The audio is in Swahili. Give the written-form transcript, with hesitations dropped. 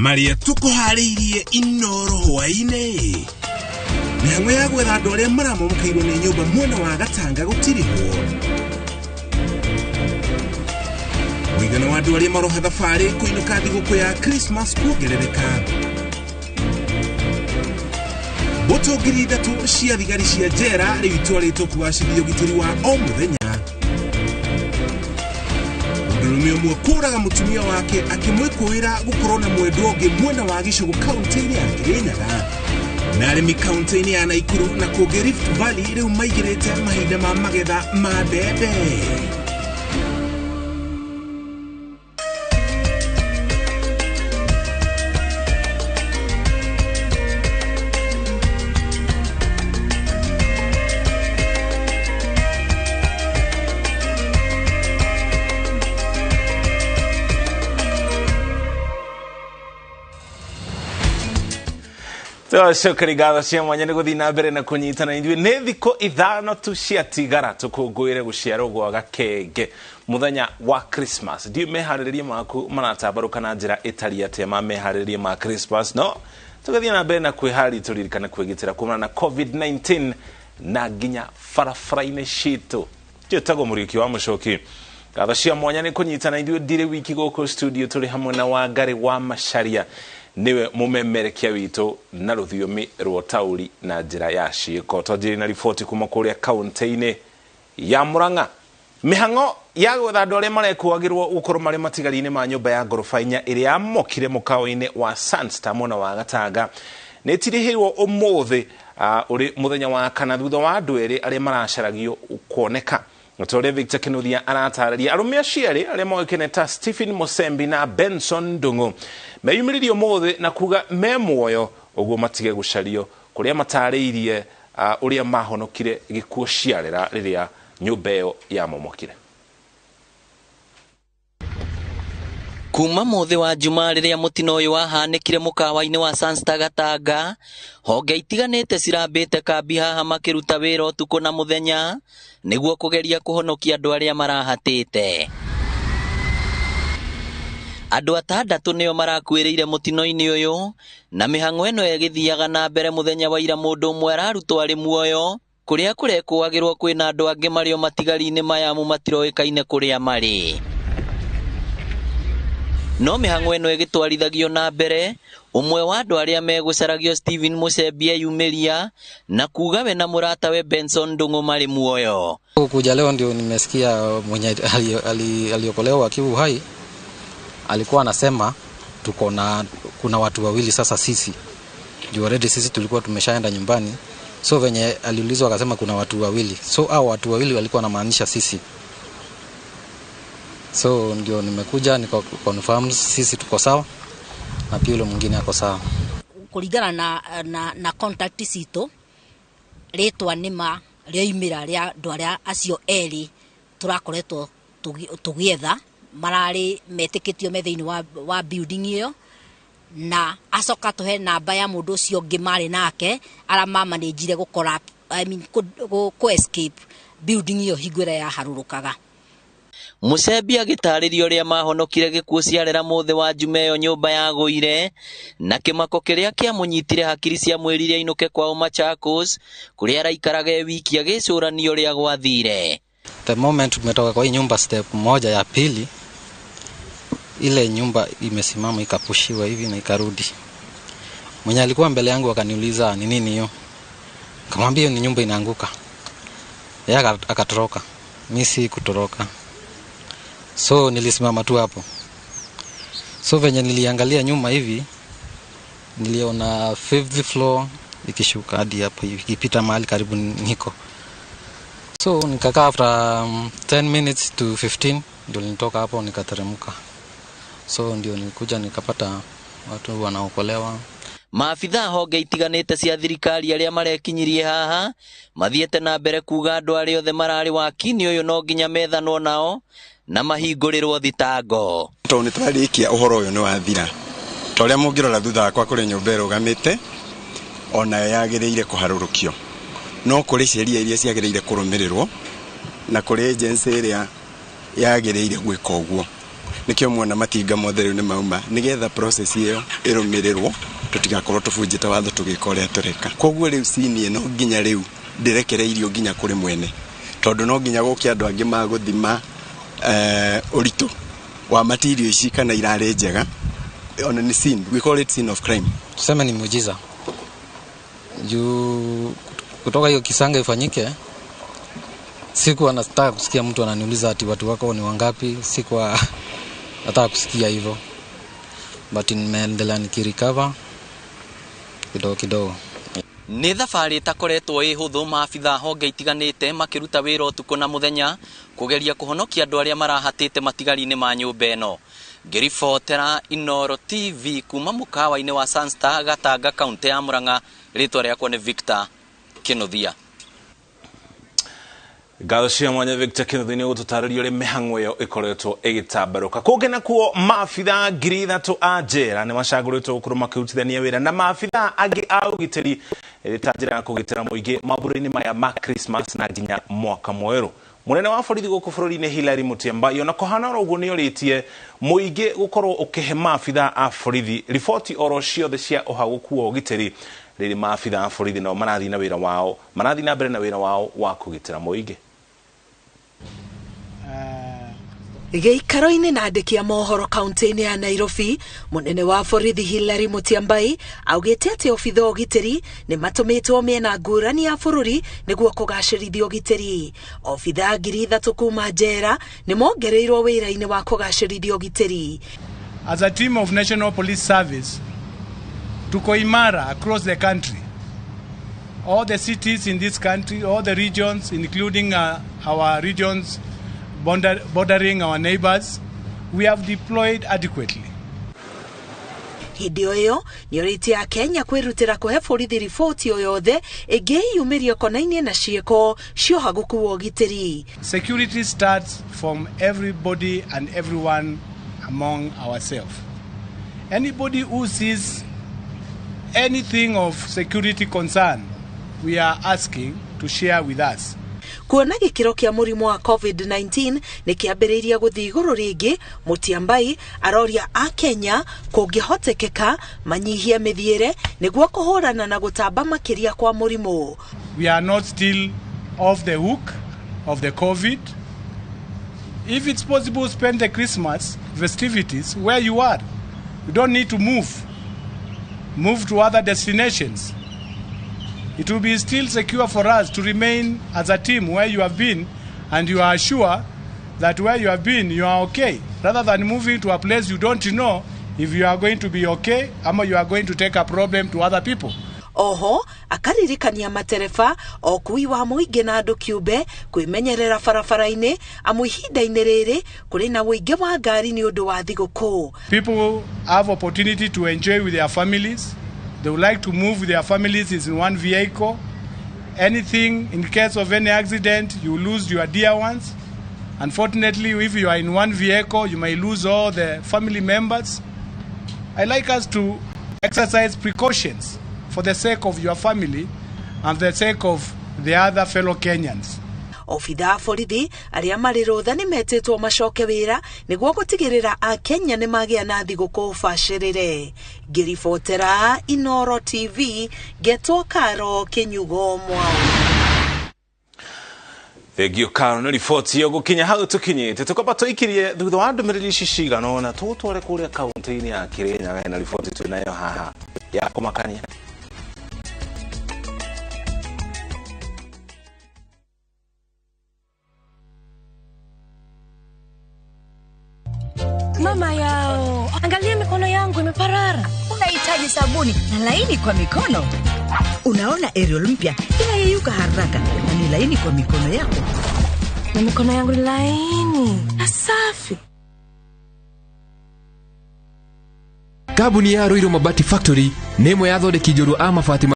Maria tukuhariirie Inooro Hwainĩ. Mĩhang'o ya gwetha andũ arĩa maramomokĩirwo nĩ nyũmba mwena wa Gatanga gũtirĩho. Mũigana wa andũ arĩa maroha thabarĩ kũinũka thigũkũ ya Christmas kuongerereka. Mbũtũ 3,000 cia thigari cia njera rĩu itwarĩtwo kũgacĩrithia ũgitĩri wa o mũthenya. Mũndũrũme ũmwe kũraga mũtumia wake akĩmwĩkũĩra gũkorwo na mwendwa ũngĩ mwena wa Gĩcũgũ kaunti-inĩ ya Kĩrĩnyaga. Na arĩmi kaunti-inĩ ya Naikuru na kũngĩ Rift Valley rĩu maigĩrĩte mahinda ma magetha ma mbembe. Shukrigatho cia mwanya nĩ gũthiĩ na mbere na kũnyitana ithuĩ nĩ thikũ ithano tu ciatigara tũkũngũĩre gũciarwo gwa Gakenge mũthenya wa Christmas. Ndiũ meharĩrĩria maku maratambarũka na njĩra ĩtariĩ atĩa ma meharĩrĩria ma Christmas, no tũgathiĩ na mbere na kwĩharĩria tũririkane kwĩgitĩra kumana na COVID-19 na nginya barabara-inĩ citũ. Njĩtagwo Mũriũki wa Mũchoki. Ngatho cia mwanya nĩ kũnyitana ithuĩ ndirĩ wiki gũkũ studio tũrĩ hamwe na Wangari wa Macharia niwe mumemerekia witũ na rũthiomi rwa tauri na njĩra ya ciĩko. Tũnjĩrĩ na riboti kuma kũrĩa kaunti-inĩ ya Murang'a. Mĩhang'o ya gwetha andũ arĩa marekuagĩrwo gũkorwo marĩ matigari-inĩ ma nyũmba ya ngoroba inya ĩrĩa yamokire mũkawa-inĩ wa Sunstar mwena wa Gatanga nĩ ĩtirĩhĩirwo ũmũthĩ ũrĩ mũthenya wa kana thutha wa andũ erĩ arĩa maracaragio kuoneka. Mũtũrĩa Victor Kinuthia aratarĩria arũme acio erĩ arĩa moĩkaine ta Stephen Musembi na Benson Ndung'u meyumĩririe ũmũthĩ na kuga me muoyo ũguo matige gũcario kũrĩa matarĩirie ũrĩa mahonokire gĩkuũ ciarĩra rĩrĩa nyũmba ĩyo yamomokire. Kuma mũthĩ wa Jumaa rĩrĩa mũtino ũyũ wahanĩkire mũkawa-inĩ wa Sunstar Gatanga, honge itiganĩte cirambĩte kambi haha makĩruta wĩra ũtukũ na mũthenya nĩguo kũgeria kũhonokia andũ arĩa marahatĩte. Andũ 6 nĩo marakuĩrĩire mũtino-inĩ ũyũ na mĩhang'o ĩno ĩgĩthiaga na mbere mũthenya wa ira mũndũ ũmwe ararutwo arĩ muoyo kũrĩa kũrekũagĩrwo kwĩna andũ angĩ marĩ o matigari-inĩ mayamu matiroĩkaine kũrĩa marĩ. No mĩhang'o ĩno ĩgĩtwarithagio na mbere, ũmwe wa andũ arĩa megũcaragio Stephen Musembi eyumĩria na kuga we na mũratawe Benson Ndung'u marĩ muoyo. Kuja leo ndio nimesikia mwenye aliokolewa akiwa hai alikuwa anasema kuna watu wawili sasa sisi. Juu already sisi tulikuwa tumeshaenda nyumbani. So venye aliulizwa akasema kuna watu wawili. So hao watu wawili walikuwa wanamaanisha sisi. So ndio nimekuja niko confirm sisi tuko sawa na pia yule mwingine ako sawa. Kuringana na contact cito retwa nima rĩoimĩra rĩa andũ arĩa acio erĩ tũrakoretwo tũgĩetha mararĩ metĩkĩtio thĩinĩ wa building ĩyo na acoka tũhe namba ya mũndũ ũcio ũngĩ marĩ nake arĩa mamanĩnjire gũkora ku escape building ĩyo hingo ĩrĩa yaharũrũkaga. Musembi agĩtarĩria ũrĩa mahonokire gĩkuũ ciarĩra mũthĩ wa Jumaa ĩyo nyũmba yagũire na kĩmako kĩrĩa kĩamũnyitire hakiri cia mwĩrire ainũke kwao Machakos kũrĩa araikaraga wiki agĩcũrania ũrĩa gwathire. The moment tumetoka kwa hii nyumba step moja ya pili, ile nyumba imesimama ikapushiwa hivi na ikarudi. Mwenye alikuwa mbele yangu akaniuliza ni nini hiyo? Nikamwambia ni nyumba inaanguka. Yeye akatoroka. Mimi si kutoroka. So nilisimama tu hapo. So venye niliangalia nyuma hivi niliona 5th floor ikishuka hadi hapo hivi ikipita mahali karibu niko. So nikakaa after 10 minutes to 15 ndio nilitoka hapo nikateremka. So ndio nilikuja nikapata watu wanaokolewa. Maafitha honge itiganĩte cia thirikari arĩa marekinyirie haha mathiĩte na mbere kuga andũ arĩa othe mararĩ wakini ũyũ no nginya methanwo nao na mahingũrĩrwo thitango. Nĩ twarĩkia ũhoro ũyũ nĩ wathira. Torĩa mũngĩrora thutha wakwa kũrĩ nyũmba ĩrũgamĩte ona yagĩrĩire kũharũrũkio. No kũrĩ ciĩria iria ciagĩrĩire kũrũmĩrĩrwo na kũrĩ agency ĩrĩa yagĩrĩire gwĩka ũguo. nikio muona matinga mothe riu ni mauma nigetha process iyo irumirirwo tutigakorwo tubunjite watho tugikorea tureka koguo riu sini no nginya riu ndirekereirio nginya kuri mwene tondu no nginya gukia andu angi maguthima uritu wa material ici kana irare njega on a scene, we call it scene of crime. Tuseme ni muujiza juu kutoka hiyo kisanga ifanyike. Sikuwa nataka kusikia mtu ananiuliza ati watu wako ni wangapi. Sikuwa nataka kusikia hivyo, but nimeendelea nikirecover kidogo. Nĩ thabarĩ ĩtakoretwo ĩhũthũ, maabitha honge itiganĩte makĩruta wĩra ũtukũ na mũthenya kũgeria kũhonokia andũ arĩa marahatĩte matigari-inĩ ma nyũmba ĩno. Ngĩribotera Inooro TV kuma mũkawa-inĩ wa Sunstar Gatanga, kaunti ya Murang'a. Rĩtwa rĩakwa nĩ Victor Kĩnuthia. Ngatho cia mwanya Victor Kĩnuthia nĩ gũtũtarĩria ũrĩa mĩhang'o ĩyo ĩkoretwo ĩgĩtambarũka. Kũngĩ nakuo maabitha 3,000 a njera nĩ macagũrĩtwo gũkorwo makĩrutithania wĩra na maabitha angĩ a ũgitĩri ta njĩra ya kũgitĩra mũingĩ mambũra-inĩ maya ma Christmas na nginya mwaka mwerũ. Munene wa borithi gũkũ bũrũri-inĩ Hilary Mutyambai ona kũhana ũguo nĩ orĩtie mũingĩ gũkorwo ũkĩhe maabitha a borithi riboti oro ciothe cia ũhagũku wa ũgitĩri rĩrĩ maabitha a borithi nao marathiĩ na mbere na wĩra wao wa kũgitĩra mũingĩ. Gĩikaro-inĩ na andĩki a mohoro kaunti-inĩ ya Nairobi, munene wa borithi Hilary Mutyambai augĩte atĩ obitha ũgitĩri nĩ matũmĩtwo mĩena ngũrani ya bũrũri nĩguo kũgacĩrithia ũgitĩri. Obitha 3,000 kuma njera nĩ mongereirwo wĩra-inĩ wa kũgacĩrithia ũgitĩri. As a team of National Police Service, tuko imara across the country. All the cities in this country, all the regions, including our regions bordering our neighbors, we have deployed adequately. Hĩndĩ ĩyo nĩ orĩtie a Kenya kwĩrutĩra kũhe borithi riboti o yothe ĩngĩyumĩria konainie na ciĩko cia ũhagũku wa ũgitĩri. Security starts from everybody and everyone among ourselves. Anybody who sees anything of security concern, we are asking to share with us. Kuona gĩkĩro kĩa mũrimũ wa COVID-19 nĩ kĩambĩrĩirie gũthiĩ igũrũ rĩngĩ, Mutyambai aroria a Kenya kũngĩhotekeka manyihie mĩthiĩre nĩguo kũhũrana na gũtamba makĩria kwa mũrimũ. We are not still off the hook of the COVID. If it's possible, spend the Christmas festivities where you are. You don't need to move to other destinations. It will be still secure for us to remain as a team where you have been, and you are sure that where you have been, you are okay, rather than moving to a place you don't know if you are going to be okay or you are going to take a problem to other people. Oho, akaririkania matereba o kui wa mũingĩ na andũ kĩũmbe kwĩmenyerera barabara-inĩ amu ihinda-inĩ rĩrĩ kũrĩ na ũingĩ wa ngari nĩ ũndũ wa thigũkũ. People have opportunity to enjoy with their families. They would like to move with their families in one vehicle. Anything, in case of any accident, you lose your dear ones. Unfortunately, if you are in one vehicle, you may lose all the family members. I like us to exercise precautions for the sake of your family and the sake of the other fellow Kenyans. Obitha a borithi arĩa marĩ rũtha nĩ metĩtwo macoke wĩra nĩguo gũtigĩrĩra a Kenya nĩ magĩa na thigũkũ bacĩrĩre. Ngĩribotera Inooro TV, Getwo Karo Kĩnyugo Mwao. Thengio Karo nĩ riboti yo gũkinya hau tũkinyĩte tũkamba tũikirie thutha wa ndũmĩrĩri ici cigana ũna tũtware kũrĩa kaunti-inĩ ya Kĩrĩnyaga na riboti twĩnayo haha ya kũmakania. Mama yao, angalia mikono yangu imeparara. Unahitaji sabuni na laini kwa mikono? Unaona Ariel mpya inayeyuka haraka na ni laini kwa mikono yako. Na mikono yangu ni laini na safi. Kabuni ya Roiro Mabati Factory nemo yathondeki njũru a mabati